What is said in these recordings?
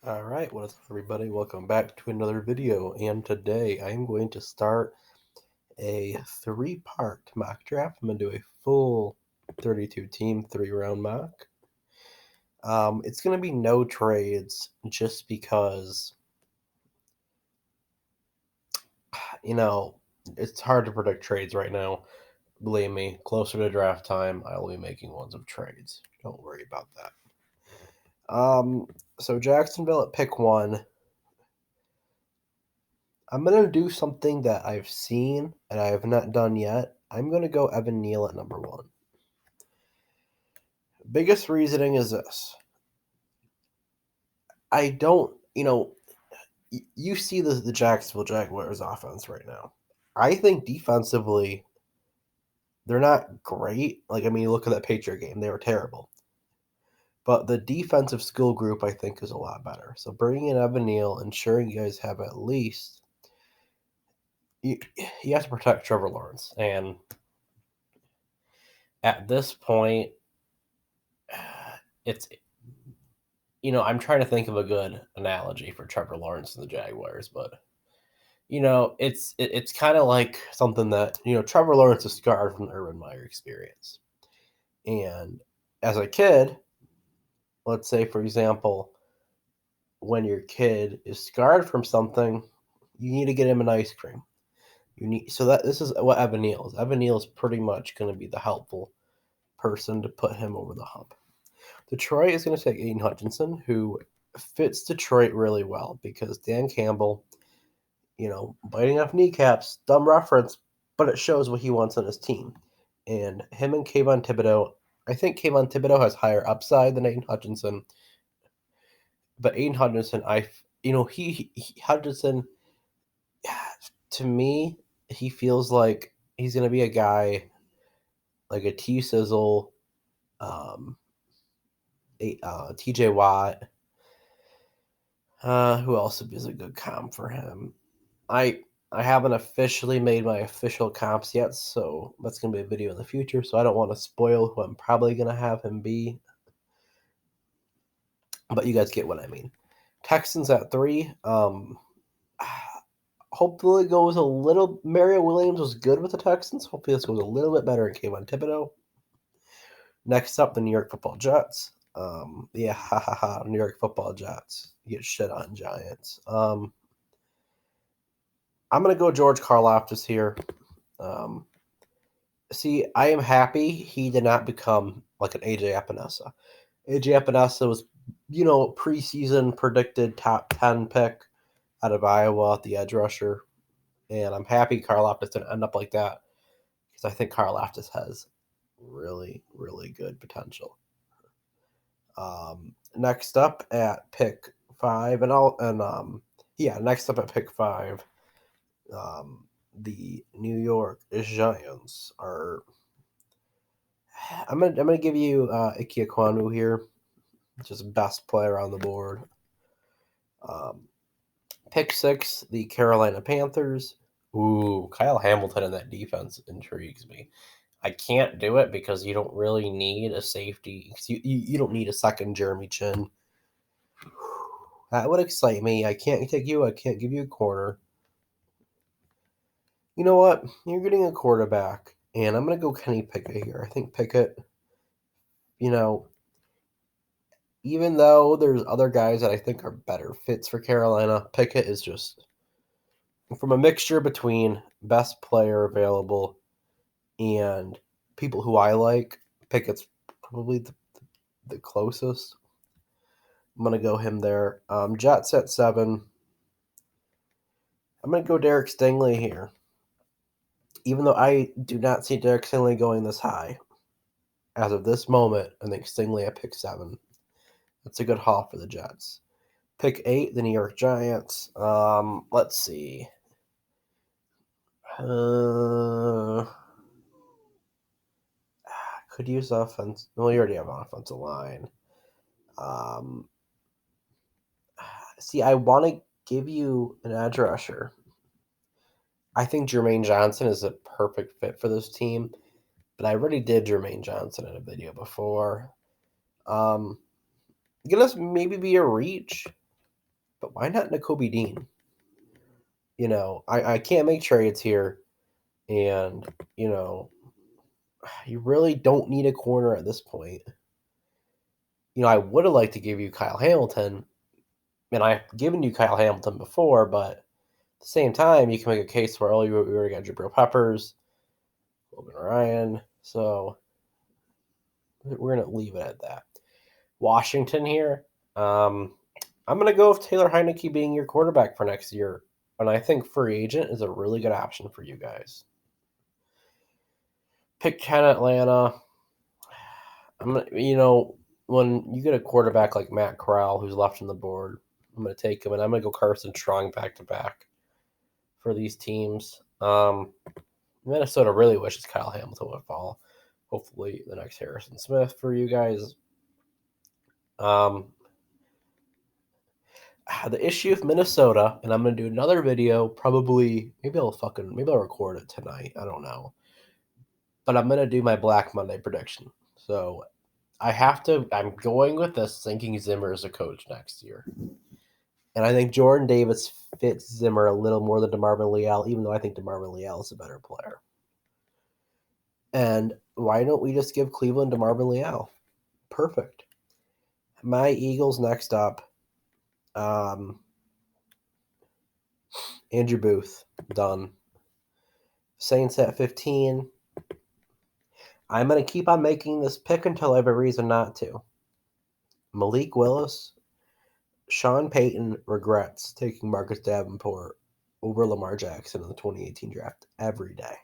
All right, what is up, everybody? Welcome back to another video. And today I'm going to start a three-part mock draft. I'm going to do a full 32 team, three-round mock. It's going to be no trades just because, you know, it's hard to predict trades right now. Believe me, closer to draft time, I will be making ones of trades. Don't worry about that. So Jacksonville at pick 1. I'm going to do something that I've seen and I have not done yet. I'm going to go Evan Neal at number 1. Biggest reasoning is this. I don't, you see the Jacksonville Jaguars offense right now. I think defensively, they're not great. You look at that Patriot game, they were terrible. But the defensive skill group, I think, is a lot better. So bringing in Evan Neal, ensuring you guys have at least, you have to protect Trevor Lawrence. And at this point, it's I'm trying to think of a good analogy for Trevor Lawrence and the Jaguars, but it's kind of like something that Trevor Lawrence is scarred from the Urban Meyer experience, and as a kid, let's say for example, when your kid is scarred from something, you need to get him an ice cream. This is what Evan Neal is. Evan Neal is pretty much going to be the helpful person to put him over the hump. Detroit is going to take Aiden Hutchinson, who fits Detroit really well because Dan Campbell, biting off kneecaps, dumb reference, but it shows what he wants on his team. And him and Kayvon Thibodeau, I think Kayvon Thibodeau has higher upside than Aiden Hutchinson. But Aiden Hutchinson, Hutchinson, to me, he feels like he's going to be a guy like a T Sizzle, TJ Watt. Who else is a good comp for him? I haven't officially made my official comps yet, so that's going to be a video in the future, so I don't want to spoil who I'm probably going to have him be. But you guys get what I mean. Texans at 3. Hopefully it goes a little... Mario Williams was good with the Texans. Hopefully this goes a little bit better in Kayvon Thibodeau. Next up, the New York Football Jets. New York Football Jets. You get shit on Giants. I'm going to go George Karlaftis here. I am happy he did not become like an AJ Epinesa. AJ Epinesa was, preseason predicted top 10 pick out of Iowa at the edge rusher. And I'm happy Karlaftis didn't end up like that because I think Karlaftis has really, really good potential. Next up at pick 5, next up at pick 5, the New York Giants are. I'm gonna give you Ike Ekwonu here, just best player on the board. Pick 6, the Carolina Panthers. Ooh, Kyle Hamilton in that defense intrigues me. I can't do it because you don't really need a safety. You don't need a second Jeremy Chin. That would excite me. I can't give you a corner. You know what? You're getting a quarterback, and I'm going to go Kenny Pickett here. I think Pickett, even though there's other guys that I think are better fits for Carolina, Pickett is just from a mixture between best player available and people who I like. Pickett's probably the closest. I'm going to go him there. Jets at 7. I'm going to go Derek Stingley here. Even though I do not see Derek Stingley going this high, as of this moment, I think Stingley at pick 7. That's a good haul for the Jets. Pick 8, the New York Giants. Let's see. Could use offense. Well, you already have an offensive line. I want to give you an edge rusher. I think Jermaine Johnson is a perfect fit for this team, but I already did Jermaine Johnson in a video before. Gonna maybe be a reach. But why not Nakobe Dean? I can't make trades here. And, you really don't need a corner at this point. I would have liked to give you Kyle Hamilton. And I've given you Kyle Hamilton before, but at the same time, you can make a case where we already got Jabril Peppers, Logan Ryan. So we're going to leave it at that. Washington here. I'm going to go with Taylor Heineke being your quarterback for next year. And I think free agent is a really good option for you guys. Pick 10 Atlanta. When you get a quarterback like Matt Corral who's left on the board, I'm going to take him, and I'm going to go Carson Strong back-to-back for these teams. Minnesota really wishes Kyle Hamilton would fall. Hopefully the next Harrison Smith for you guys. The issue with Minnesota, and I'm going to do another video, probably, maybe I'll record it tonight. I don't know. But I'm going to do my Black Monday prediction. So I'm going with this thinking Zimmer is a coach next year. And I think Jordan Davis fits Zimmer a little more than DeMarvin Leal, even though I think DeMarvin Leal is a better player. And why don't we just give Cleveland DeMarvin Leal? Perfect. My Eagles next up. Andrew Booth, done. Saints at 15. I'm going to keep on making this pick until I have a reason not to. Malik Willis. Sean Payton regrets taking Marcus Davenport over Lamar Jackson in the 2018 draft every day.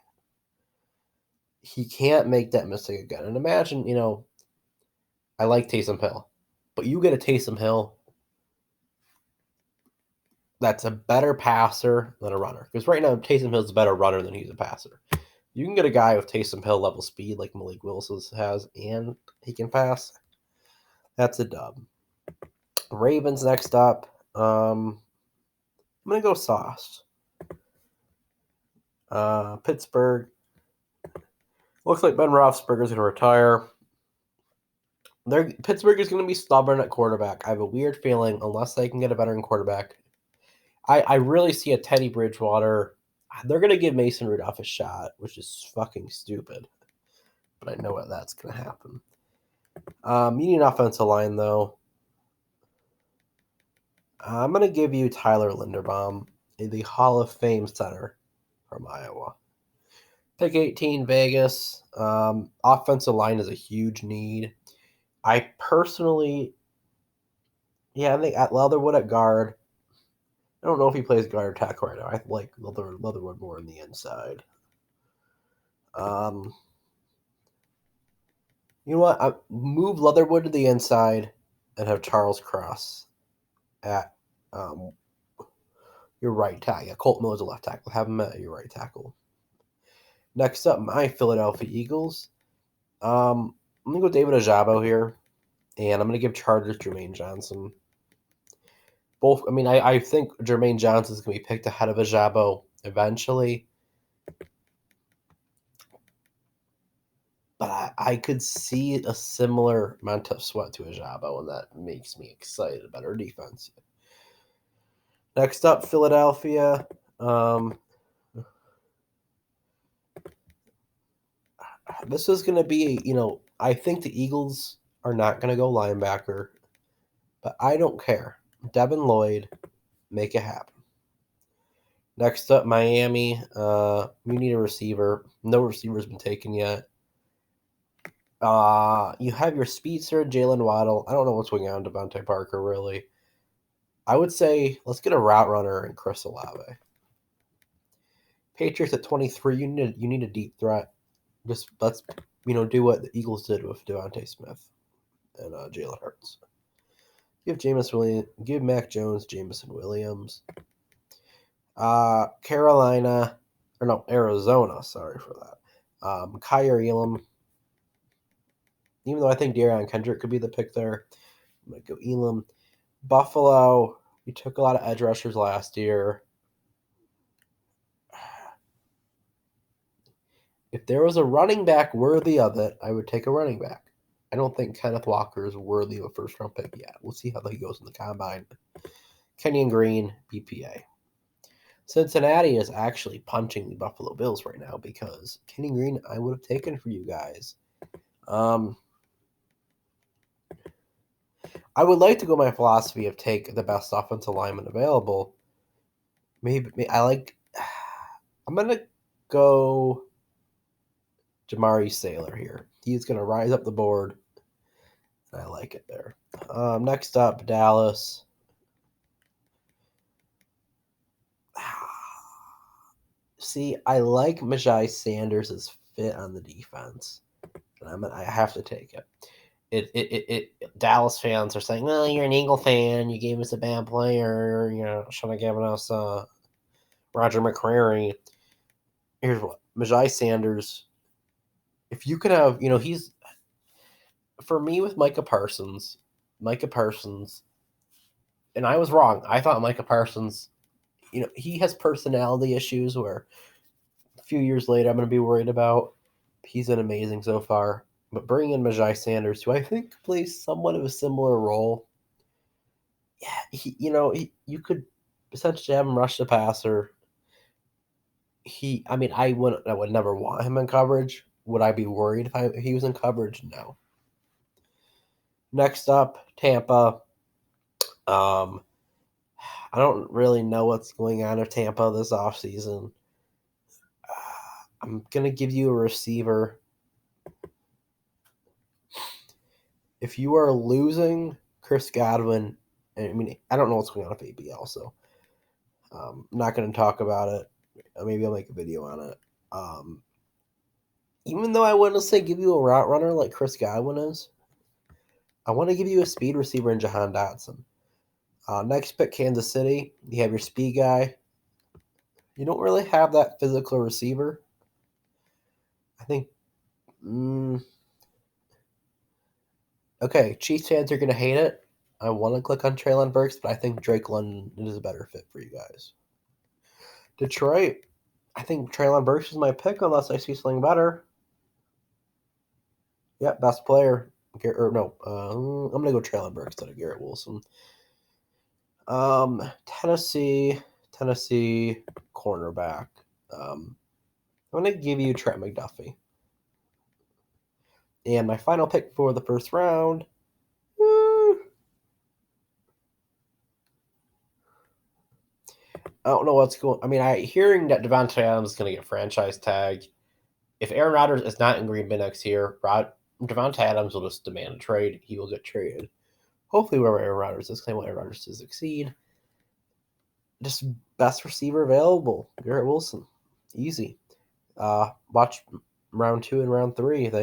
He can't make that mistake again. And imagine, I like Taysom Hill, but you get a Taysom Hill that's a better passer than a runner. Because right now, Taysom Hill's a better runner than he's a passer. You can get a guy with Taysom Hill level speed like Malik Willis has, and he can pass. That's a dub. Ravens next up. I'm going to go Sauce. Pittsburgh. Looks like Ben Roethlisberger is going to retire. Pittsburgh is going to be stubborn at quarterback. I have a weird feeling, unless they can get a veteran quarterback. I really see a Teddy Bridgewater. They're going to give Mason Rudolph a shot, which is fucking stupid. But I know that's going to happen. You need an offensive line, though. I'm going to give you Tyler Linderbaum, the Hall of Fame center from Iowa. Pick 18, Vegas. Offensive line is a huge need. I personally, I think at Leatherwood at guard. I don't know if he plays guard or tackle right now. I like Leatherwood more on the inside. You know what? I move Leatherwood to the inside and have Charles Cross at your right tackle. Yeah, Colt Miller's a left tackle. Have him at your right tackle. Next up, my Philadelphia Eagles. I'm going to go David Ojabo here, and I'm going to give Chargers Jermaine Johnson. I think Jermaine Johnson is going to be picked ahead of Ojabo eventually. But I could see a similar amount of sweat to Ojabo, and that makes me excited about our defense. Next up, Philadelphia. This is going to be, I think the Eagles are not going to go linebacker, but I don't care. Devin Lloyd, make it happen. Next up, Miami. We need a receiver. No receiver's been taken yet. You have your speedster, Jalen Waddle. I don't know what's going on, Devontae Parker, really. I would say let's get a route runner and Chris Olave. Patriots at 23. You need a deep threat. Just let's do what the Eagles did with Devontae Smith and Jalen Hurts. Give Mac Jones, Jameson Williams. Arizona. Sorry for that. Kyer Elam. Even though I think Darion Kendrick could be the pick there, I'm going to go Elam. Buffalo, we took a lot of edge rushers last year. If there was a running back worthy of it, I would take a running back. I don't think Kenneth Walker is worthy of a first-round pick yet. We'll see how he goes in the combine. Kenyon Green, BPA. Cincinnati is actually punching the Buffalo Bills right now because Kenyon Green I would have taken for you guys. I would like to go my philosophy of take the best offensive lineman available. Maybe I like. I'm gonna go Jamari Sailor here. He's gonna rise up the board. I like it there. Next up, Dallas. See, I like Majai Sanders' fit on the defense, and I have to take it. Dallas fans are saying, "Well, you're an Eagle fan. You gave us a bad player. Should have given us Roger McCreary." Here's what Majai Sanders. If you could have, he's for me with Micah Parsons, and I was wrong. I thought Micah Parsons, he has personality issues where a few years later I'm going to be worried about. He's been amazing so far. But bringing in Majai Sanders, who I think plays somewhat of a similar role, you could essentially have him rush the passer. I would never want him in coverage. Would I be worried if he was in coverage? No. Next up, Tampa. I don't really know what's going on with Tampa this offseason. I'm going to give you a receiver. If you are losing Chris Godwin, I don't know what's going on with ABL, so I'm not going to talk about it. Maybe I'll make a video on it. Even though I wouldn't say give you a route runner like Chris Godwin is, I want to give you a speed receiver in Jahan Dotson. Next pick, Kansas City. You have your speed guy. You don't really have that physical receiver. I think. Okay, Chiefs fans are going to hate it. I want to click on Treylon Burks, but I think Drake London is a better fit for you guys. Detroit. I think Treylon Burks is my pick unless I see something better. Yep, best player. I'm going to go Treylon Burks instead of Garrett Wilson. Tennessee cornerback. I'm going to give you Trent McDuffie. And my final pick for the first round. I don't know what's going. Hearing that Devontae Adams is going to get franchise tagged. If Aaron Rodgers is not in Green Bay next year, Devontae Adams will just demand a trade. He will get traded. Hopefully, wherever Aaron Rodgers is, because I want Aaron Rodgers to succeed. Just best receiver available, Garrett Wilson. Easy. Watch round 2 and round 3, I think.